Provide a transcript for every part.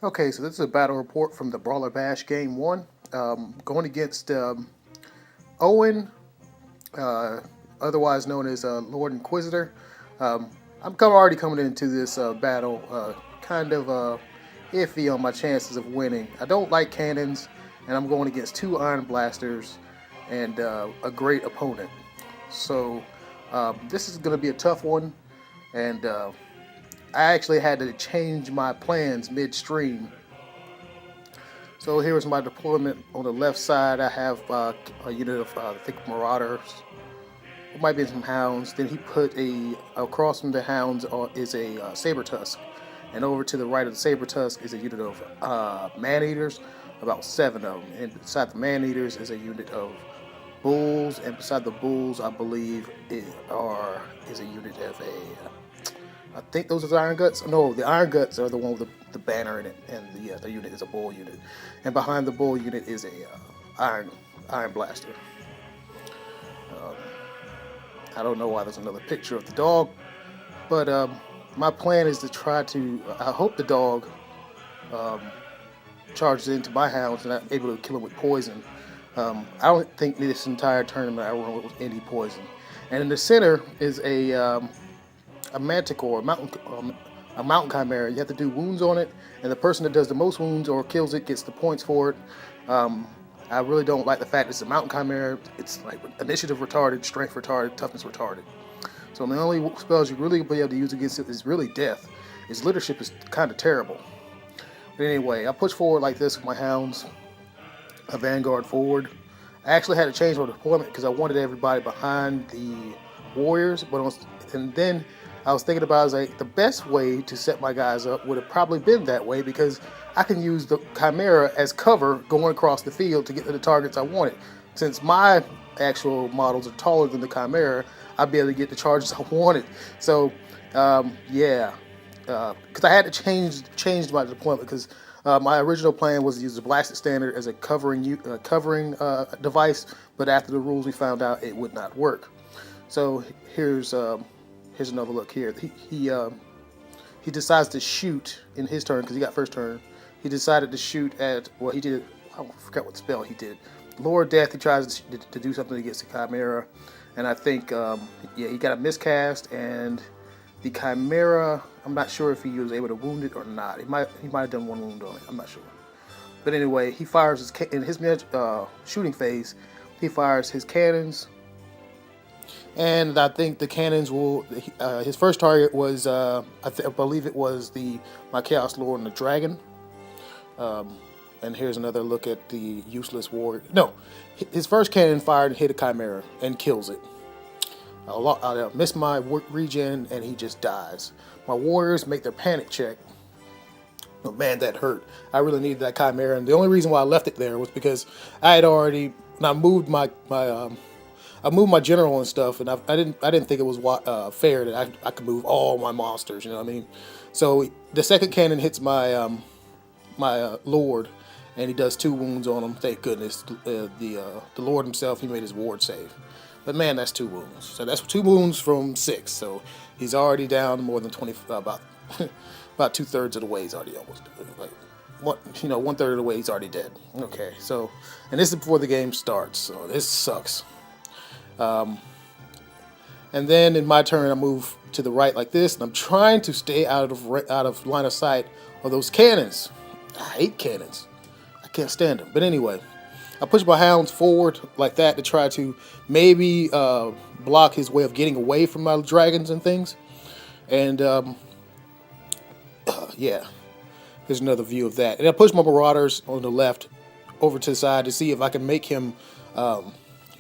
Okay, so this is a battle report from the Brawler Bash Game 1. Going against Owen, uh, otherwise known as Lord Inquisitor. Already coming into this battle kind of iffy on my chances of winning. I don't like cannons, and I'm going against two Iron Blasters and a great opponent. So this is going to be a tough one, and I actually had to change my plans midstream. So here's my deployment. On the left side, I have a unit of I think Marauders. It might be some Hounds. Then he put across from the Hounds is a Saber Tusk, and over to the right of the Saber Tusk is a unit of Man Eaters, about seven of them. And beside the Man Eaters is a unit of Bulls, and beside the Bulls, I believe is a unit of a I think those are the Iron Guts. No, the Iron Guts are the one with the banner in it, and the unit is a Bull unit. And behind the Bull unit is a Iron Blaster. Um, I don't know why there's another picture of the dog, but my plan is to try to. I hope the dog um, charges into my hounds and I'm able to kill him with poison. I don't think this entire tournament I run with any poison. And in the center is a manticore, a mountain chimera. You have to do wounds on it, and the person that does the most wounds or kills it gets the points for it. I really don't like the fact it's a mountain chimera. It's like initiative retarded, strength retarded, toughness retarded. So the only spells you really be able to use against it is really death. Its leadership is kind of terrible. But anyway, I push forward like this with my hounds, a vanguard forward. I actually had to change my deployment because I wanted everybody behind the warriors, and then I was thinking about, like, the best way to set my guys up would have probably been that way because I can use the Chimera as cover going across the field to get to the targets I wanted. Since my actual models are taller than the Chimera, I'd be able to get the charges I wanted. So, yeah, because I had to change my deployment because my original plan was to use the Blasted Standard as a covering device, but after the rules we found out it would not work. So here's another look here. He decides to shoot in his turn because he got first turn. He decided to shoot at he did. I forgot what spell he did. Lord Death. He tries to do something against the Chimera, and I think he got a miscast, and the Chimera. I'm not sure if he was able to wound it or not. He might have done one wound on it. I'm not sure. But anyway, he fires in his shooting phase. He fires his cannons, and I think the cannons will. His first target was, I believe it was my Chaos Lord and the Dragon. And here's another look at the useless warrior. No, his first cannon fired and hit a Chimera and kills it. I miss my regen and he just dies. My warriors make their panic check. Oh man, that hurt. I really needed that Chimera, and the only reason why I left it there was because I had already. I moved I moved my general and stuff, and I didn't think it was fair that I could move all my monsters. You know what I mean? So the second cannon hits my Lord, and he does two wounds on him. Thank goodness. The Lord himself, he made his ward save. But man, that's two wounds. So that's two wounds from six. So he's already down more than 20, about about 2/3 of the way. He's already almost like one third of the way. He's already dead. Okay, so and this is before the game starts. So this sucks. And then in my turn, I move to the right like this, and I'm trying to stay out of line of sight of those cannons. I hate cannons. I can't stand them. But anyway, I push my hounds forward like that to try to maybe block his way of getting away from my dragons and things. And yeah, here's another view of that. And I push my marauders on the left over to the side to see if I can make him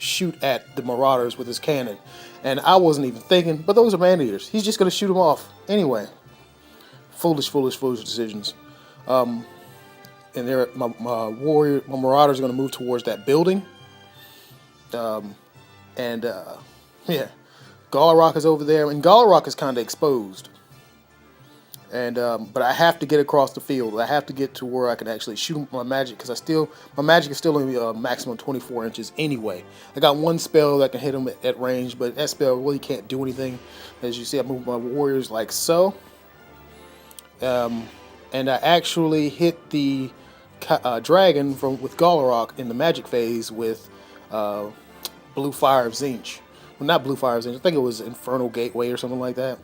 shoot at the marauders with his cannon. And I wasn't even thinking, but those are man eaters. He's just going to shoot them off anyway. Foolish decisions. And my marauders are going to move towards that building. And yeah, Galarok is over there, and Galarok is kind of exposed. And but I have to get across the field. I have to get to where I can actually shoot him with my magic, because my magic is still only maximum 24 inches anyway. I got one spell that can hit him at range, but that spell really can't do anything. As you see, I move my warriors like so. and I actually hit the dragon with Gollarok in the magic phase with uh, Blue Fire of Zinch. Well, not Blue Fire of Zinch. I think it was Infernal Gateway or something like that.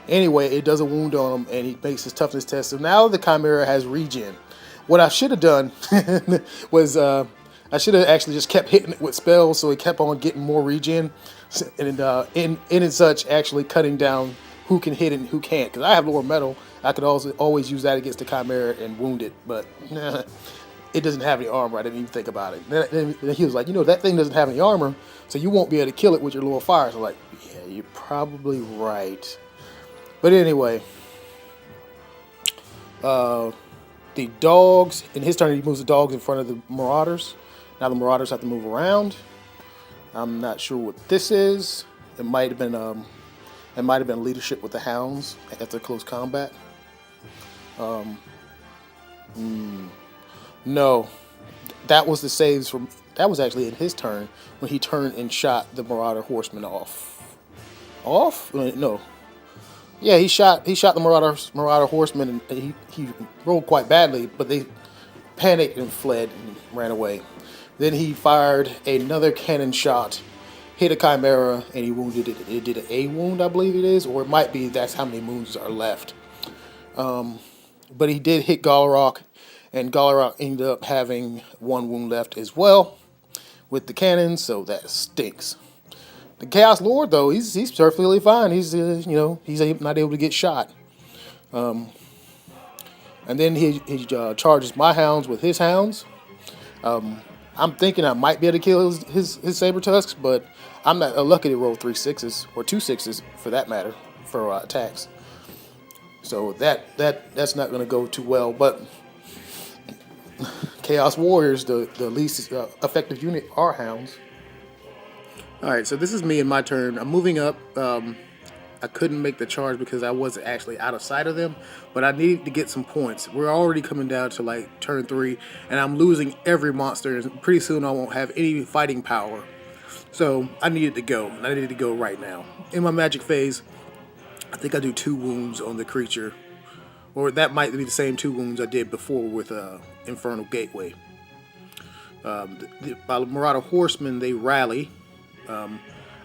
Anyway, it does a wound on him, and he makes his toughness test. So now the Chimera has regen. What I should have done was I should have actually just kept hitting it with spells, so it kept on getting more regen, and in such actually cutting down who can hit and who can't. Because I have lower metal, I could also always use that against the Chimera and wound it, but it doesn't have any armor. I didn't even think about it. Then he was like, that thing doesn't have any armor, so you won't be able to kill it with your lower fire. So I'm like, yeah, you're probably right. But anyway, the dogs, in his turn, he moves the dogs in front of the Marauders. Now the Marauders have to move around. I'm not sure what this is. It might have been leadership with the Hounds after close combat. No, that was the saves from. That was actually in his turn when he turned and shot the Marauder Horseman off. Off? No. Yeah, he shot the Marauder Horseman, and he rolled quite badly, but they panicked and fled and ran away. Then he fired another cannon shot, hit a Chimera, and he wounded it. It did a wound, I believe it is, or it might be that's how many wounds are left. But he did hit Gollarok, and Gollarok ended up having one wound left as well with the cannon, so that stinks. The Chaos Lord, though, he's perfectly fine. He's he's not able to get shot. And then he charges my hounds with his hounds. I'm thinking I might be able to kill his saber tusks, but I'm not lucky to roll 3 6s or 2 6s for that matter for attacks. So that's not going to go too well. But Chaos Warriors, the least effective unit, are hounds. All right, so this is me in my turn. I'm moving up. I couldn't make the charge because I wasn't actually out of sight of them, but I needed to get some points. We're already coming down to like turn 3, and I'm losing every monster, and pretty soon I won't have any fighting power. So I needed to go, and I needed to go right now. In my magic phase, I think I do 2 wounds on the creature, or that might be the same 2 wounds I did before with Infernal Gateway. The Marauder Horsemen, they rally.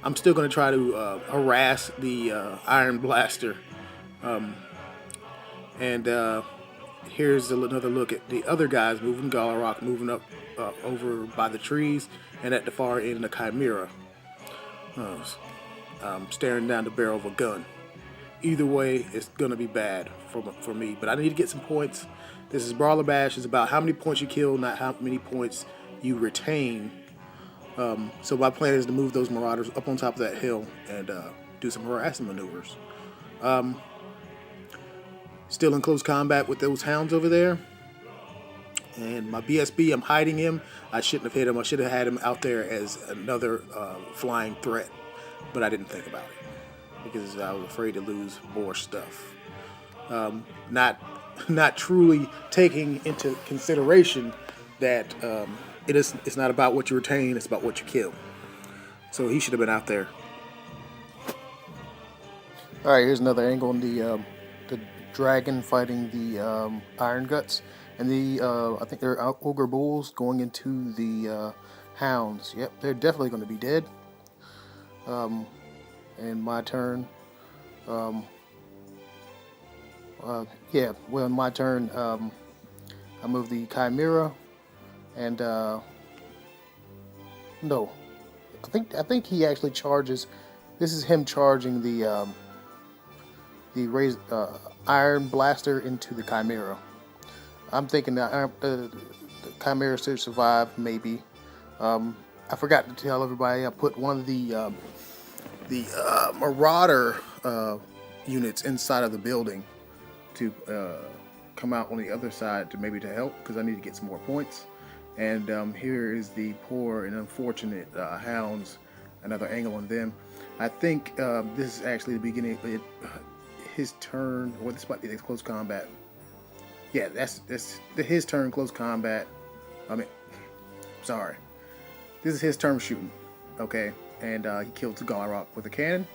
I'm still going to try to harass the Iron Blaster. And here's another look at the other guys moving. Gollarok moving up over by the trees, and at the far end, the Chimera. Staring down the barrel of a gun. Either way, it's going to be bad for me. But I need to get some points. This is Brawler Bash. It's about how many points you kill, not how many points you retain. So my plan is to move those Marauders up on top of that hill and do some harassing maneuvers. Still in close combat with those hounds over there. And my BSB, I'm hiding him. I shouldn't have hit him. I should have had him out there as another flying threat. But I didn't think about it because I was afraid to lose more stuff. Not truly taking into consideration that it's not about what you retain, it's about what you kill. So he should have been out there. All right, here's another angle on the dragon fighting the Iron Guts, and I think they're ogre bulls going into the hounds. Yep, they're definitely going to be dead. And my turn. In my turn, I move the Chimera. And no, I think he actually charges. This is him charging the Iron Blaster into the Chimera. I'm thinking that the Chimera should survive, maybe. I forgot to tell everybody I put one of the Marauder units inside of the building to come out on the other side to help because I need to get some more points. And here is the poor and unfortunate hounds. Another angle on them. I think this is actually the beginning of his turn, or this might be the close combat. Yeah, that's his turn, close combat. Sorry. This is his turn shooting. Okay, and he killed Gollarok with a cannon.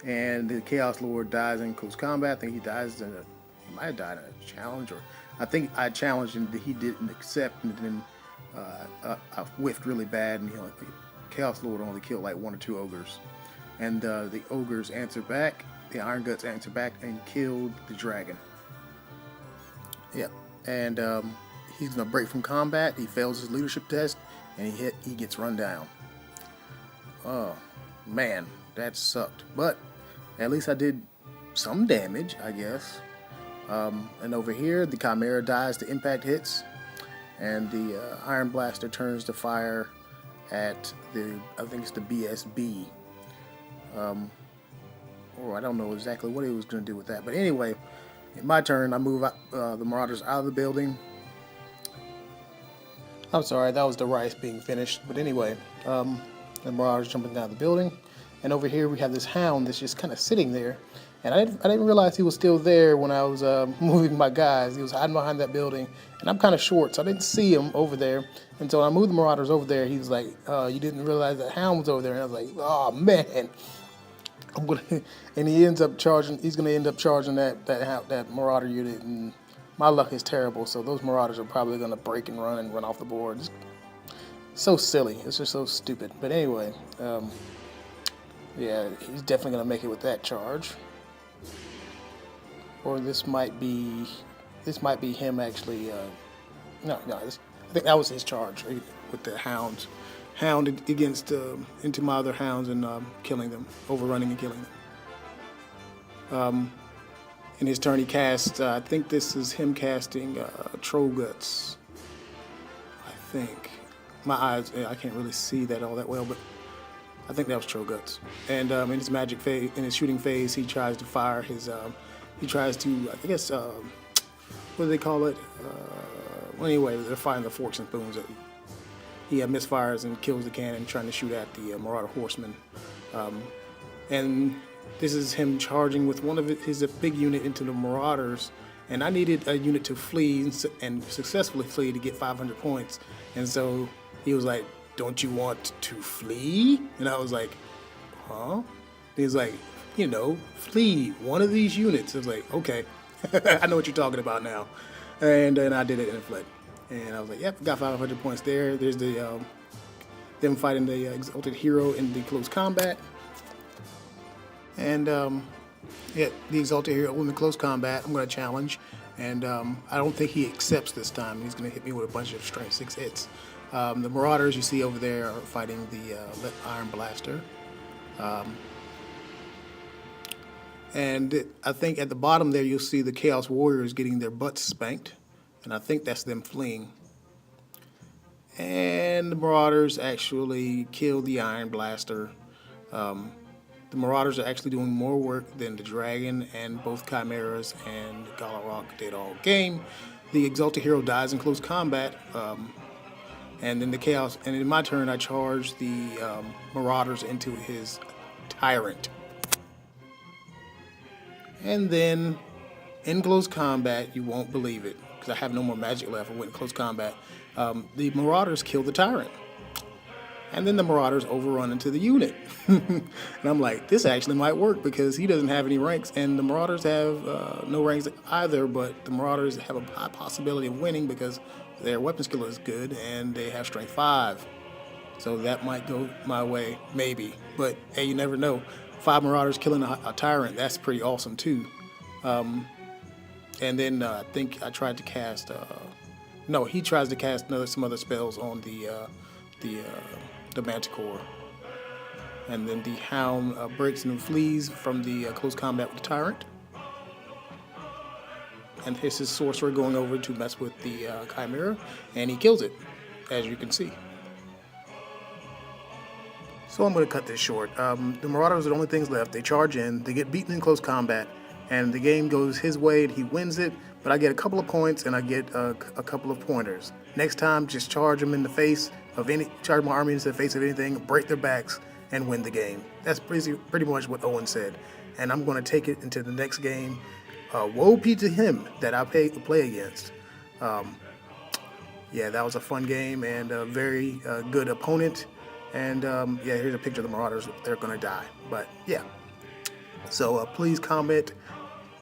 and the Chaos Lord dies in close combat. I think he dies in he might have died in a challenge, or I think I challenged him that he didn't accept, and then I whiffed really bad, and Chaos Lord only killed like 1 or 2 ogres, and the ogres answered back. The Iron Guts answered back and killed the dragon. Yep, and he's gonna break from combat. He fails his leadership test, and he gets run down. Oh man, that sucked. But at least I did some damage, I guess. And over here, the Chimera dies to impact hits, and the Iron Blaster turns to fire at I think it's the BSB. Or I don't know exactly what he was going to do with that. But anyway, in my turn, I move the Marauders out of the building. I'm sorry, that was the rice being finished. But anyway, the Marauders jumping down the building. And over here we have this hound that's just kind of sitting there. And I didn't realize he was still there when I was moving my guys. He was hiding behind that building. And I'm kind of short, so I didn't see him over there. And so when I moved the Marauders over there, he was like, you didn't realize that hound was over there. And I was like, oh, man. And he ends up charging. He's going to end up charging that Marauder unit. And my luck is terrible, so those Marauders are probably going to break and run off the board. It's so silly. It's just so stupid. But anyway, yeah, he's definitely going to make it with that charge. Or this might be him actually. I think that was his charge with the hound against into my other hounds and killing them, overrunning and killing them. In his turn, he casts. I think this is him casting Troll Guts. I think my eyes. I can't really see that all that well, but I think that was Troll Guts. And in his magic phase, in his shooting phase, he tries to fire his. He tries to, I guess, what do they call it? Well, anyway, they're firing the forks and spoons. He misfires and kills the cannon, trying to shoot at the Marauder Horseman. And this is him charging with one of his big unit into the Marauders. And I needed a unit to flee and successfully flee to get 500 points. And so he was like, "Don't you want to flee?" And I was like, "Huh?" And he was like, flee one of these units. I was like, okay, I know what you're talking about now. And then I did it and fled. And I was like, yep, got 500 points there. There's the them fighting the Exalted Hero in the close combat. And yeah, the Exalted Hero in the close combat, I'm going to challenge. And I don't think he accepts this time. He's going to hit me with a bunch of strength 6 hits. The Marauders you see over there are fighting the Iron Blaster. And I think at the bottom there you'll see the Chaos Warriors getting their butts spanked. And I think that's them fleeing. And the Marauders actually killed the Iron Blaster. The Marauders are actually doing more work than the Dragon and both Chimeras and Galarok did all game. The Exalted Hero dies in close combat. And then the Chaos, and in my turn I charge the Marauders into his Tyrant. And then, in close combat, you won't believe it, because I have no more magic left. I went in close combat. The Marauders kill the Tyrant. And then the Marauders overrun into the unit. And I'm like, this actually might work, because he doesn't have any ranks, and the Marauders have no ranks either, but the Marauders have a high possibility of winning, because their weapon skill is good, and they have strength 5. So that might go my way, maybe. But, hey, you never know. 5 Marauders killing a Tyrant, that's pretty awesome too. And then I think I tried to cast, no, he tries to cast some other spells on the Manticore. And then the Hound breaks and flees from the close combat with the Tyrant. And this is Sorcerer going over to mess with the Chimera, and he kills it, as you can see. So I'm going to cut this short. The Marauders are the only things left. They charge in, they get beaten in close combat, and the game goes his way and he wins it, but I get a couple of points and I get a couple of pointers. Next time, just charge them in the face of charge my army into the face of anything, break their backs, and win the game. That's pretty much what Owen said. And I'm going to take it into the next game. Woe be to him that I play against. Yeah, that was a fun game and a very good opponent. And yeah, here's a picture of the Marauders. They're going to die. But yeah, So please comment